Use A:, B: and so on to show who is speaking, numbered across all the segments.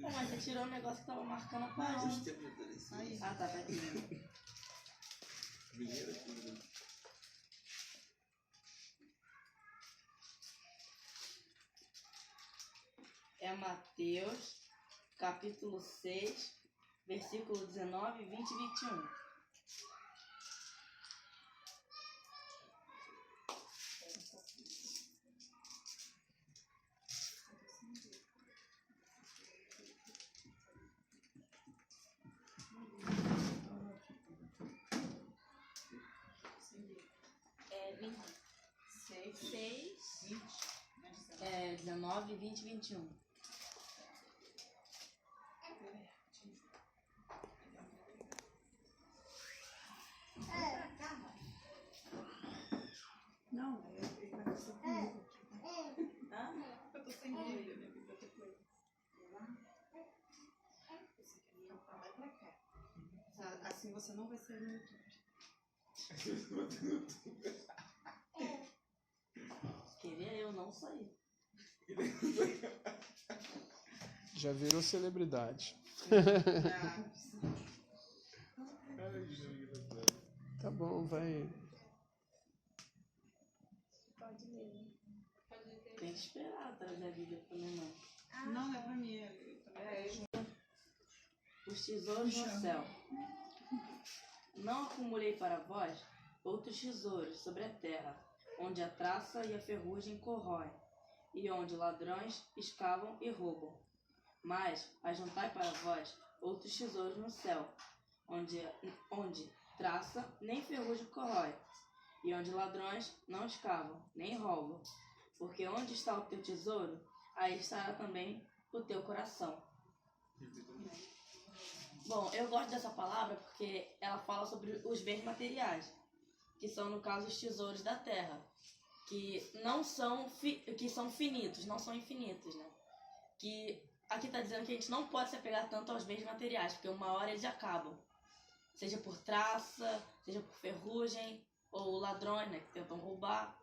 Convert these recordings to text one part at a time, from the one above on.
A: Mas você tirou o negócio que tava marcando a página. Ah, tá aqui. É Mateus, capítulo 6, versículo 19, 20 e 21. É 19, 20 e 21.
B: Não, ele vai passar comigo.
C: Eu tô sem ele, né? Eu tô com ele. Esse aqui é pra lá e pra cá. Assim você não vai sair no YouTube.
A: Queria eu não sair.
D: Já virou celebridade. Tá bom, vai.
E: Pode ler.
A: Tem que esperar trazer a Bíblia pra minha mãe.
C: Não, não é pra mim.
A: Os tesouros no céu. Não acumulei para vós outros tesouros sobre a terra, onde a traça e a ferrugem corroem, e onde ladrões escavam e roubam. Mas ajuntai para vós outros tesouros no céu, onde traça nem ferrugem corrói, e onde ladrões não escavam nem roubam. Porque onde está o teu tesouro, aí estará também o teu coração. Bom, eu gosto dessa palavra porque ela fala sobre os bens materiais, que são, no caso, os tesouros da terra, que não são, que são finitos, não são infinitos, né? Que aqui está dizendo que a gente não pode se apegar tanto aos bens materiais, porque uma hora eles acabam. Seja por traça, seja por ferrugem, ou ladrões, né, que tentam roubar.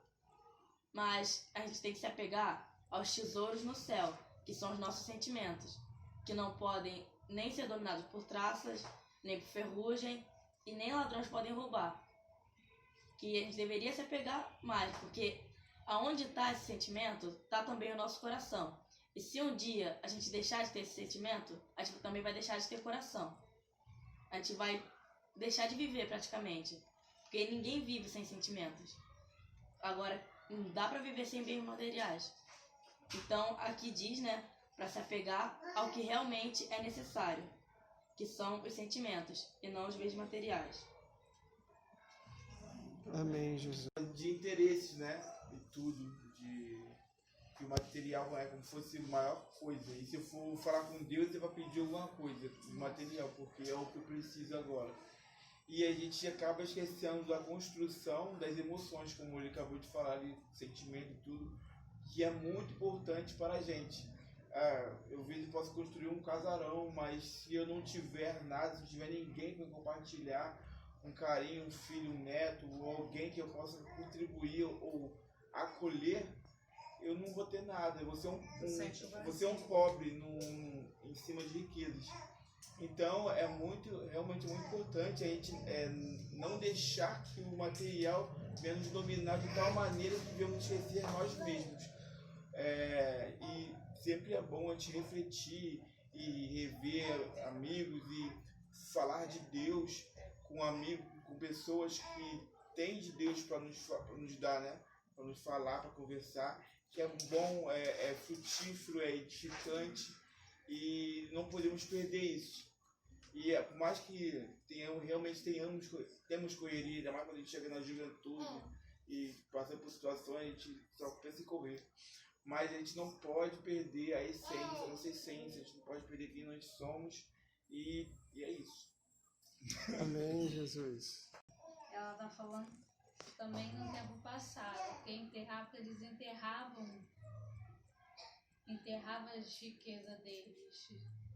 A: Mas a gente tem que se apegar aos tesouros no céu, que são os nossos sentimentos, que não podem nem ser dominados por traças, nem por ferrugem, e nem ladrões podem roubar. Que a gente deveria se apegar mais, porque aonde está esse sentimento, está também o nosso coração. E se um dia a gente deixar de ter esse sentimento, a gente também vai deixar de ter coração. A gente vai deixar de viver praticamente, porque ninguém vive sem sentimentos. Agora, não dá para viver sem bens materiais. Então, aqui diz, né, para se apegar ao que realmente é necessário, que são os sentimentos e não os bens materiais.
D: Amém, Jesus.
F: De interesses, né? E tudo, que o material é como se fosse a maior coisa. E se eu for falar com Deus, ele vai pedir alguma coisa, o material, porque é o que eu preciso agora. E a gente acaba esquecendo da construção das emoções, como ele acabou de falar ali, sentimento e tudo, que é muito importante para a gente. Eu vejo que posso construir um casarão, mas se eu não tiver nada, se não tiver ninguém para compartilhar um carinho, um filho, um neto, ou alguém que eu possa contribuir ou acolher, eu não vou ter nada. Eu vou ser um pobre em cima de riquezas. Então é realmente muito importante a gente não deixar que o material venha nos dominar de tal maneira que devemos esquecer nós mesmos. E sempre é bom a gente refletir e rever amigos e falar de Deus com amigos, com pessoas que têm de Deus para nos dar, né? Para nos falar, para conversar, que é bom, é frutífero, é edificante e não podemos perder isso. E por mais que temos correria, ainda mais quando a gente chega na juventude e passa por situações, a gente só pensa em correr. Mas a gente não pode perder a essência, a nossa essência, a gente não pode perder quem nós somos e é isso.
D: Amém, Jesus.
E: Ela está falando também no tempo passado, porque eles enterravam as riquezas deles,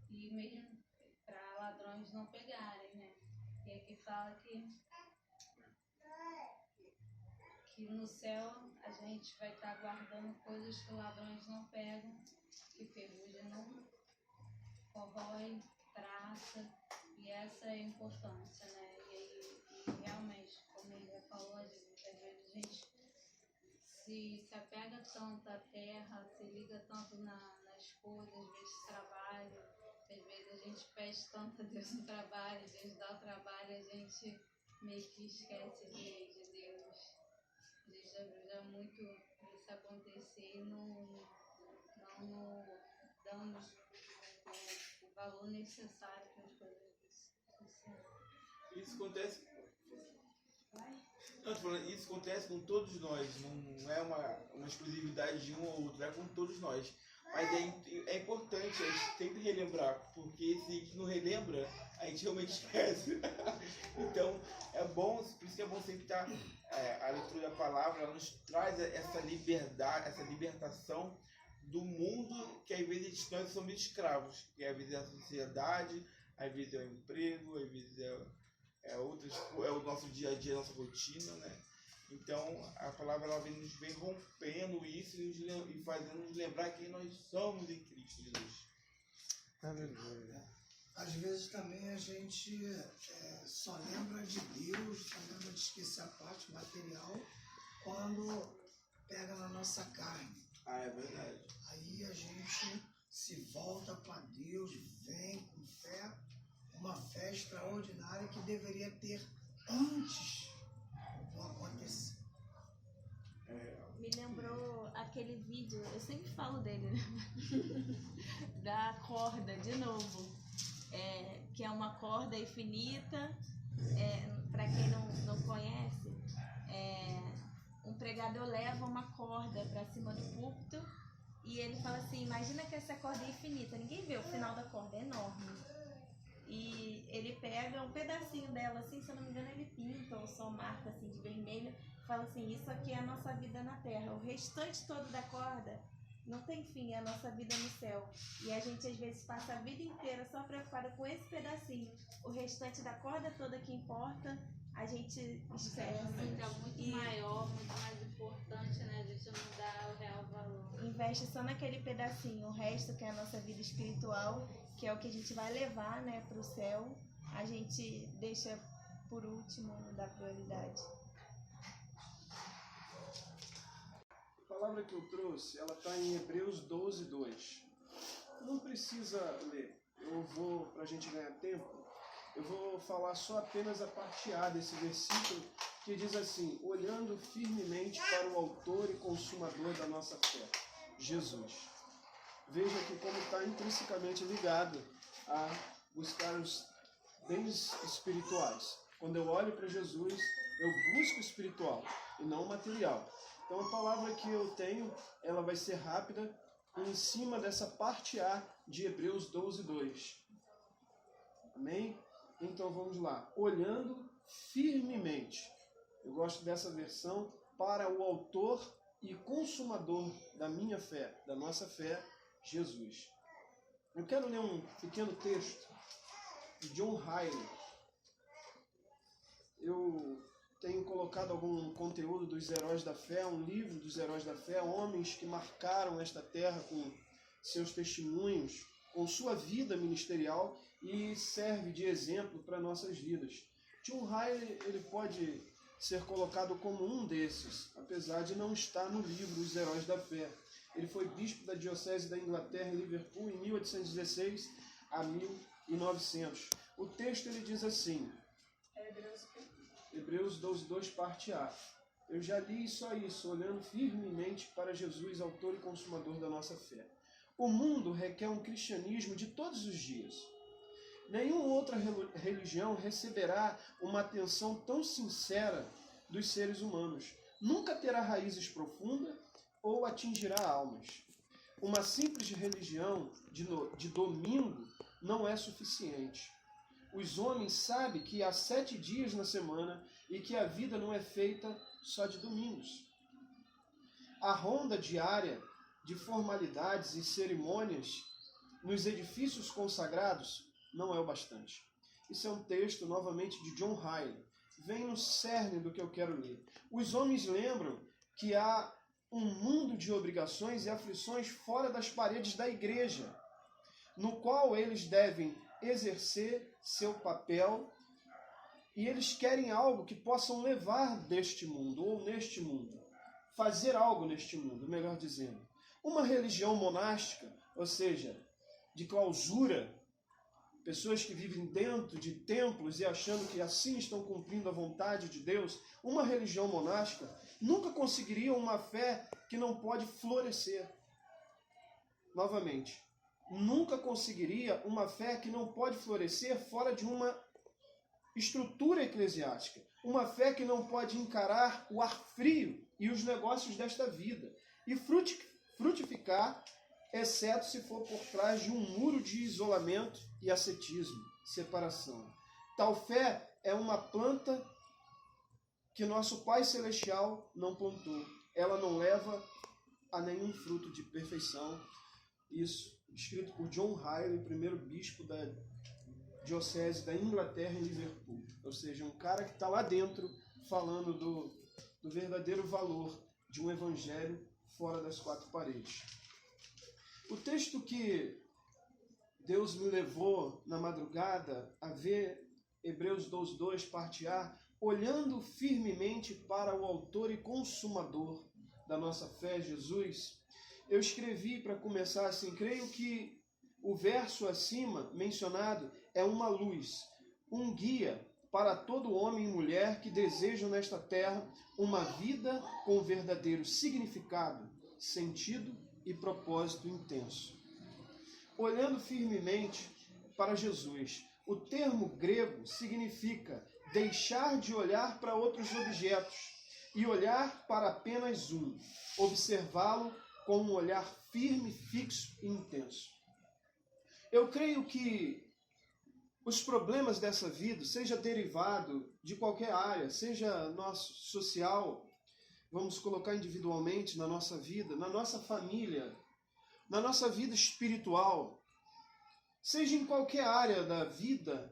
E: e mesmo para ladrões não pegarem, né? E aqui fala que no céu a gente vai estar guardando coisas que ladrões não pegam que ferrugem não corrói, traça, e essa é a importância, né? E realmente, como ele já falou, às vezes a gente se apega tanto à terra, se liga tanto nas coisas, às vezes trabalho, às vezes a gente pede tanto a Deus no trabalho, Deus dá o trabalho, a gente meio que esquece de Deus. A gente já viu muito isso acontecer e não damos o valor necessário para as coisas precisam.
F: Isso acontece. Não, tô falando, isso acontece com todos nós, não é uma exclusividade de um ou outro, é com todos nós. Mas é importante a gente sempre relembrar, porque se a gente não relembra, a gente realmente esquece. Então, é bom, por isso que é bom sempre estar. A leitura da palavra ela nos traz essa liberdade, essa libertação do mundo que às vezes nós somos escravos, que às vezes é a sociedade, às vezes é o emprego, às vezes é o nosso dia a dia, a nossa rotina, né? Então, a palavra ela vem rompendo isso e fazendo nos lembrar quem nós somos em Cristo Jesus.
D: Aleluia.
B: Às vezes também a gente só lembra de Deus, só lembra de esquecer a parte material quando pega na nossa carne.
F: Ah, é verdade.
B: Aí a gente se volta para Deus, vem com fé, uma fé extraordinária que deveria ter antes do acontecer.
G: Me lembrou aquele vídeo, eu sempre falo dele, né? Da corda, de novo. Que é uma corda infinita. Para quem não conhece, um pregador leva uma corda para cima do púlpito e ele fala assim, imagina que essa corda é infinita, ninguém vê o final da corda, é enorme. E ele pega um pedacinho dela, assim, se eu não me engano ele pinta ou só marca assim de vermelho, fala assim, isso aqui é a nossa vida na terra, o restante todo da corda não tem fim, é a nossa vida no céu. E a gente às vezes passa a vida inteira só preocupada com esse pedacinho, o restante da corda toda que importa, a gente esquece.
E: Fica muito maior, muito mais importante, né? A gente não dá o real valor.
G: Investe só naquele pedacinho, o resto que é a nossa vida espiritual, que é o que a gente vai levar, né, para o céu, a gente deixa por último, não dá prioridade.
D: A palavra que eu trouxe, ela está em Hebreus 12, 2. Não precisa ler. Eu vou, para a gente ganhar tempo, eu vou falar só apenas a parte A desse versículo, que diz assim, olhando firmemente para o autor e consumador da nossa fé, Jesus. Veja que como está intrinsecamente ligado a buscar os bens espirituais. Quando eu olho para Jesus, eu busco o espiritual e não o material. Então a palavra que eu tenho, ela vai ser rápida em cima dessa parte A de Hebreus 12, 2. Amém? Então vamos lá. Olhando firmemente. Eu gosto dessa versão, para o autor e consumador da minha fé, da nossa fé, Jesus. Eu quero ler um pequeno texto de John Riley. Eu tenho colocado algum conteúdo dos Heróis da Fé, um livro dos Heróis da Fé, homens que marcaram esta terra com seus testemunhos, com sua vida ministerial e serve de exemplo para nossas vidas. John Riley, ele pode ser colocado como um desses, apesar de não estar no livro Os Heróis da Fé. Ele foi bispo da Diocese da Inglaterra em Liverpool em 1816 a 1900. O texto ele diz assim, Hebreus 12, 2, parte A. Eu já li só isso, olhando firmemente para Jesus, autor e consumador da nossa fé. O mundo requer um cristianismo de todos os dias. Nenhuma outra religião receberá uma atenção tão sincera dos seres humanos. Nunca terá raízes profundas ou atingirá almas. Uma simples religião de domingo não é suficiente. Os homens sabem que há 7 dias na semana e que a vida não é feita só de domingos. A ronda diária de formalidades e cerimônias nos edifícios consagrados não é o bastante. Isso é um texto, novamente, de John Riley. Vem no cerne do que eu quero ler. Os homens lembram que há um mundo de obrigações e aflições fora das paredes da igreja, no qual eles devem exercer seu papel, e eles querem algo que possam levar deste mundo, ou neste mundo, fazer algo neste mundo, melhor dizendo. Uma religião monástica, ou seja, de clausura, pessoas que vivem dentro de templos e achando que assim estão cumprindo a vontade de Deus, uma religião monástica nunca conseguiria uma fé que não pode florescer. Novamente, nunca conseguiria uma fé que não pode florescer fora de uma estrutura eclesiástica. Uma fé que não pode encarar o ar frio e os negócios desta vida e frutificar, exceto se for por trás de um muro de isolamento e ascetismo, separação. Tal fé é uma planta que nosso Pai Celestial não plantou. Ela não leva a nenhum fruto de perfeição. Isso, escrito por John Riley, primeiro bispo da diocese da Inglaterra em Liverpool. Ou seja, um cara que está lá dentro falando do verdadeiro valor de um evangelho fora das quatro paredes. O texto que Deus me levou na madrugada a ver, Hebreus 12:2, parte A, olhando firmemente para o autor e consumador da nossa fé, Jesus, eu escrevi para começar assim, creio que o verso acima mencionado é uma luz, um guia para todo homem e mulher que desejam nesta terra uma vida com verdadeiro significado, sentido e propósito intenso. Olhando firmemente para Jesus, o termo grego significa deixar de olhar para outros objetos e olhar para apenas um, observá-lo com um olhar firme, fixo e intenso. Eu creio que os problemas dessa vida, seja derivado de qualquer área, seja nosso social, vamos colocar individualmente na nossa vida, na nossa família, na nossa vida espiritual, seja em qualquer área da vida,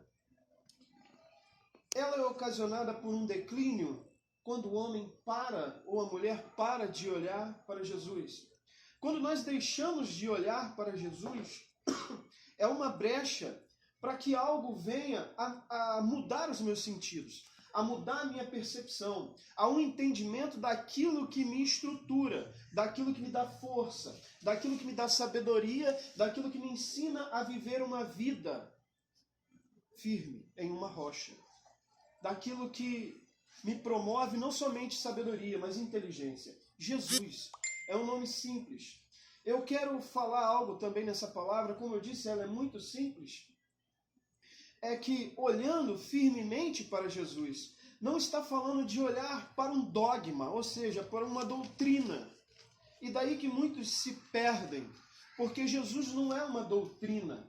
D: ela é ocasionada por um declínio quando o homem para ou a mulher para de olhar para Jesus. Quando nós deixamos de olhar para Jesus, é uma brecha para que algo venha a mudar os meus sentidos, a mudar a minha percepção, a um entendimento daquilo que me estrutura, daquilo que me dá força, daquilo que me dá sabedoria, daquilo que me ensina a viver uma vida firme em uma rocha, daquilo que me promove não somente sabedoria, mas inteligência. Jesus é um nome simples. Eu quero falar algo também nessa palavra, como eu disse, ela é muito simples, é que olhando firmemente para Jesus, não está falando de olhar para um dogma, ou seja, para uma doutrina. E daí que muitos se perdem, porque Jesus não é uma doutrina,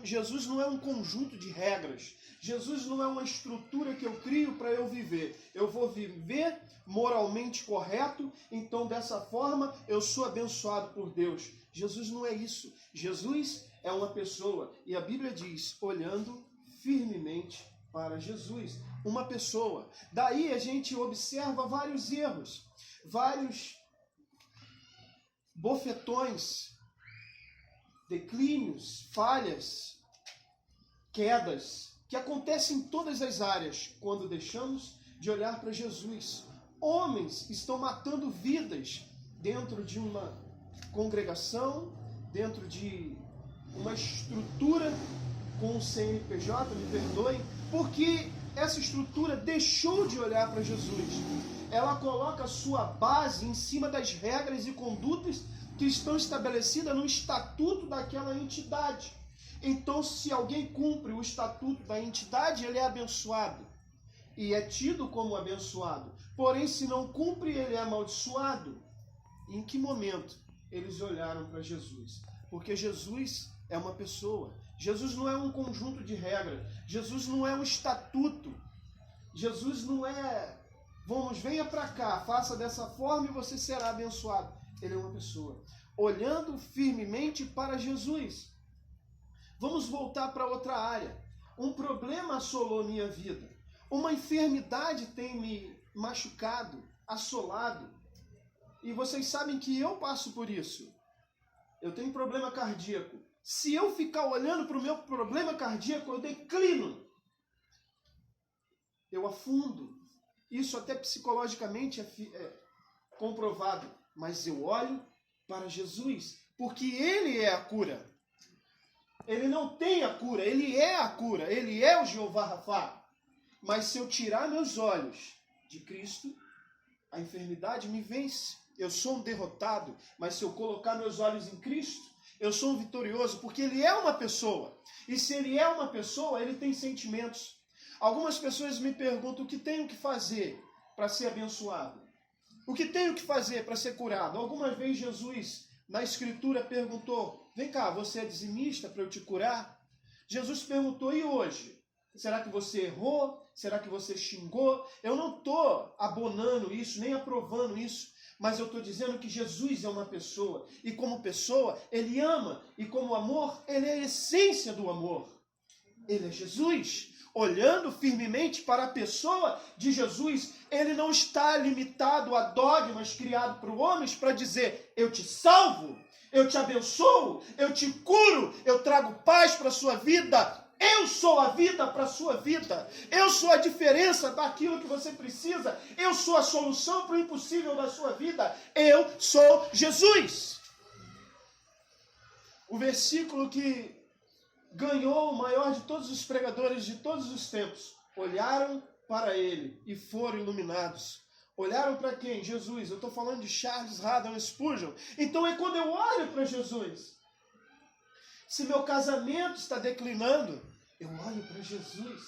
D: Jesus não é um conjunto de regras, Jesus não é uma estrutura que eu crio para eu viver. Eu vou viver moralmente correto, então dessa forma eu sou abençoado por Deus. Jesus não é isso. Jesus é uma pessoa, e a Bíblia diz, olhando firmemente para Jesus, uma pessoa. Daí a gente observa vários erros, vários bofetões, declínios, falhas, quedas, que acontecem em todas as áreas quando deixamos de olhar para Jesus. Homens estão matando vidas dentro de uma congregação, dentro de uma estrutura com o CNPJ, me perdoem, porque essa estrutura deixou de olhar para Jesus. Ela coloca a sua base em cima das regras e condutas que estão estabelecidas no estatuto daquela entidade. Então, se alguém cumpre o estatuto da entidade, ele é abençoado e é tido como abençoado. Porém, se não cumpre, ele é amaldiçoado. E em que momento eles olharam para Jesus? Porque Jesus é uma pessoa. Jesus não é um conjunto de regras. Jesus não é um estatuto. Jesus não é, venha para cá, faça dessa forma e você será abençoado. Ele é uma pessoa. Olhando firmemente para Jesus. Vamos voltar para outra área. Um problema assolou minha vida. Uma enfermidade tem me machucado, assolado. E vocês sabem que eu passo por isso. Eu tenho problema cardíaco. Se eu ficar olhando para o meu problema cardíaco, eu declino. Eu afundo. Isso até psicologicamente é comprovado. Mas eu olho para Jesus, porque Ele é a cura. Ele não tem a cura, Ele é a cura. Ele é o Jeová Rafá. Mas se eu tirar meus olhos de Cristo, a enfermidade me vence. Eu sou um derrotado, mas se eu colocar meus olhos em Cristo, eu sou um vitorioso, porque Ele é uma pessoa. E se Ele é uma pessoa, Ele tem sentimentos. Algumas pessoas me perguntam o que tenho que fazer para ser abençoado. O que tenho que fazer para ser curado? Algumas vezes Jesus, na Escritura, perguntou, vem cá, você é dizimista para eu te curar? Jesus perguntou, e hoje? Será que você errou? Será que você xingou? Eu não estou abonando isso, nem aprovando isso. Mas eu estou dizendo que Jesus é uma pessoa. E como pessoa, Ele ama. E como amor, Ele é a essência do amor. Ele é Jesus. Olhando firmemente para a pessoa de Jesus, Ele não está limitado a dogmas criados por homens para dizer, eu te salvo, eu te abençoo, eu te curo, eu trago paz para a sua vida. Eu sou a vida para a sua vida. Eu sou a diferença daquilo que você precisa. Eu sou a solução para o impossível da sua vida. Eu sou Jesus. O versículo que ganhou o maior de todos os pregadores de todos os tempos. Olharam para ele e foram iluminados. Olharam para quem? Jesus. Eu estou falando de Charles Haddon Spurgeon. Então é quando eu olho para Jesus. Se meu casamento está declinando, eu olho para Jesus.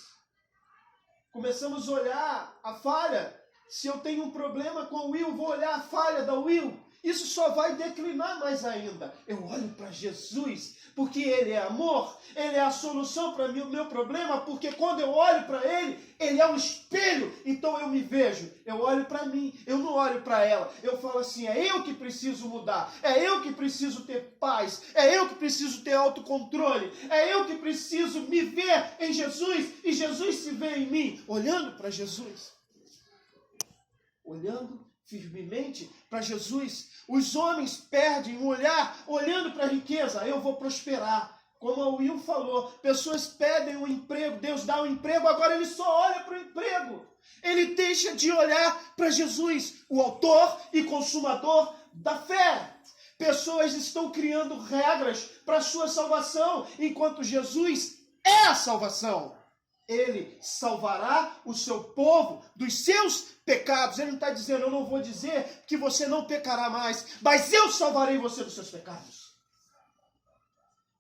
D: Começamos a olhar a falha. Se eu tenho um problema com o Will, vou olhar a falha da Will. Isso só vai declinar mais ainda. Eu olho para Jesus, porque Ele é amor. Ele é a solução para o meu problema, porque quando eu olho para Ele, Ele é um espelho. Então eu me vejo. Eu olho para mim, eu não olho para ela. Eu falo assim, é eu que preciso mudar. É eu que preciso ter paz. É eu que preciso ter autocontrole. É eu que preciso me ver em Jesus e Jesus se vê em mim. Olhando para Jesus. Olhando firmemente para Jesus. Os homens perdem o olhar olhando para a riqueza. Eu vou prosperar. Como o Will falou, pessoas pedem um emprego, Deus dá um emprego, agora ele só olha para o emprego. Ele deixa de olhar para Jesus, o autor e consumador da fé. Pessoas estão criando regras para a sua salvação, enquanto Jesus é a salvação. Ele salvará o seu povo dos seus pecados. Ele não está dizendo, eu não vou dizer que você não pecará mais, mas eu salvarei você dos seus pecados.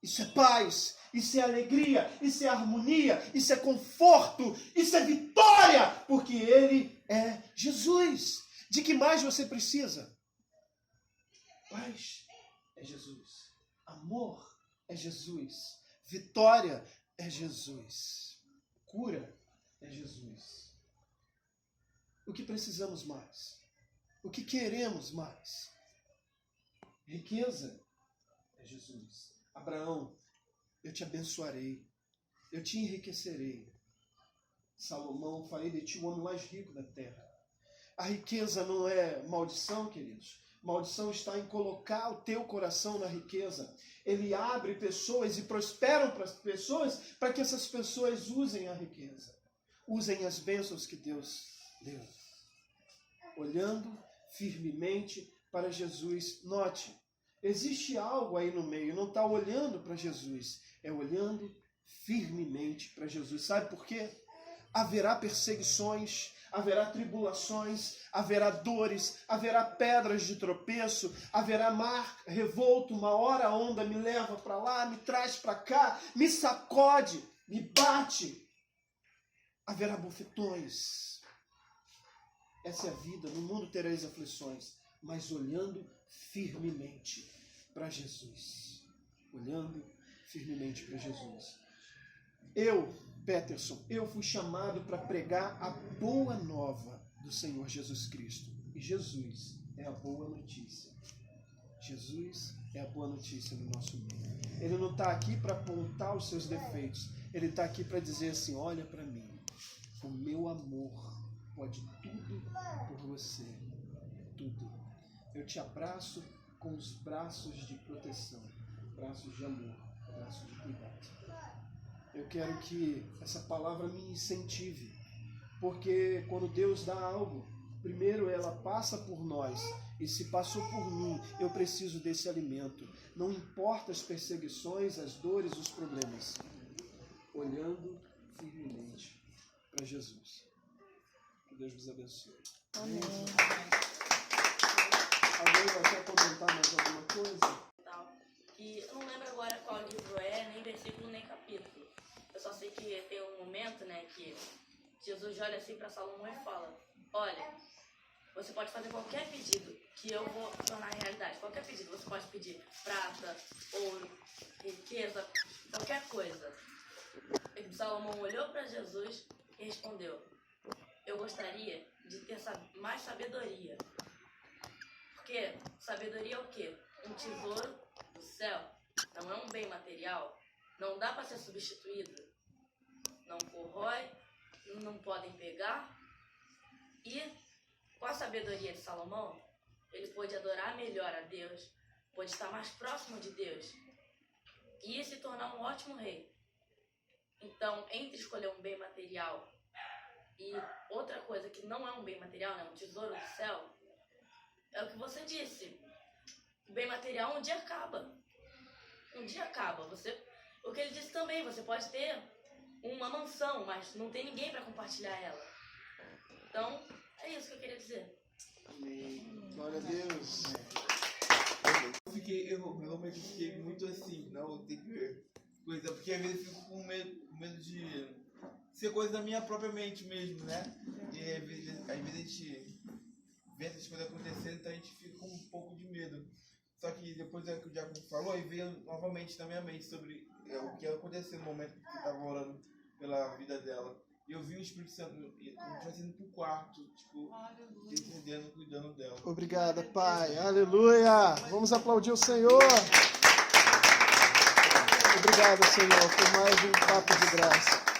D: Isso é paz, isso é alegria, isso é harmonia, isso é conforto, isso é vitória, porque Ele é Jesus. De que mais você precisa? Paz é Jesus, amor é Jesus, vitória é Jesus, cura é Jesus. O que precisamos mais? O que queremos mais? Riqueza é Jesus. Abraão, eu te abençoarei, eu te enriquecerei. Salomão, farei de ti o homem mais rico da terra. A riqueza não é maldição, queridos. Maldição está em colocar o teu coração na riqueza. Ele abre pessoas e prosperam para as pessoas para que essas pessoas usem a riqueza. Usem as bênçãos que Deus deu. Olhando firmemente para Jesus. Note, existe algo aí no meio. Não está olhando para Jesus. É olhando firmemente para Jesus. Sabe por quê? Haverá perseguições, haverá tribulações, haverá dores, haverá pedras de tropeço, haverá mar revolto, uma hora a onda me leva para lá, me traz para cá, me sacode, me bate. Haverá bofetões. Essa é a vida, no mundo tereis aflições, mas olhando firmemente para Jesus. Olhando firmemente para Jesus. Peterson, eu fui chamado para pregar a boa nova do Senhor Jesus Cristo. E Jesus é a boa notícia. Jesus é a boa notícia no nosso meio. Ele não está aqui para apontar os seus defeitos. Ele está aqui para dizer assim, olha para mim. O meu amor pode tudo por você. Tudo. eu te abraço com os braços de proteção, braços de amor, braços de cuidado. Eu quero que essa palavra me incentive, porque quando Deus dá algo, primeiro ela passa por nós, e se passou por mim, eu preciso desse alimento. Não importa as perseguições, as dores, os problemas. Olhando firmemente para Jesus. Que Deus vos abençoe.
G: Amém.
D: Alguém vai quer comentar mais alguma coisa?
A: Tal. E eu não lembro agora qual livro é, nem versículo, nem capítulo. Eu só sei que tem um momento, né, que Jesus olha assim para Salomão e fala: olha, você pode fazer qualquer pedido que eu vou tornar realidade. Qualquer pedido. Você pode pedir prata, ouro, riqueza, qualquer coisa. E Salomão olhou para Jesus e respondeu: eu gostaria de ter mais sabedoria. Porque sabedoria é o quê? Um tesouro do céu. Não é um bem material. Não dá para ser substituído. Não corrói, não podem pegar. E com a sabedoria de Salomão, ele pôde adorar melhor a Deus, pôde estar mais próximo de Deus e se tornar um ótimo rei. Então, entre escolher um bem material e outra coisa que não é um bem material, né, um tesouro do céu, é o que você disse. O bem material um dia acaba. Um dia acaba. O que ele disse também, você pode ter uma mansão, mas não tem ninguém para compartilhar ela. Então, é isso que eu queria dizer.
D: Amém. Glória a Deus.
F: Eu realmente fiquei muito assim, não tem que coisa, porque às vezes eu fico com medo de ser coisa da minha própria mente mesmo, né? E às vezes a gente vê essas coisas acontecendo, então a gente fica com um pouco de medo. Só que depois que o Diácono falou, aí veio novamente na minha mente sobre o que aconteceu no momento que você estava orando pela vida dela. E eu vi o Espírito Santo indo pro quarto, tipo, entendendo, cuidando dela.
D: Obrigada, Pai. Aleluia. Vamos aplaudir o Senhor. Obrigado, Senhor, por mais um papo de graça.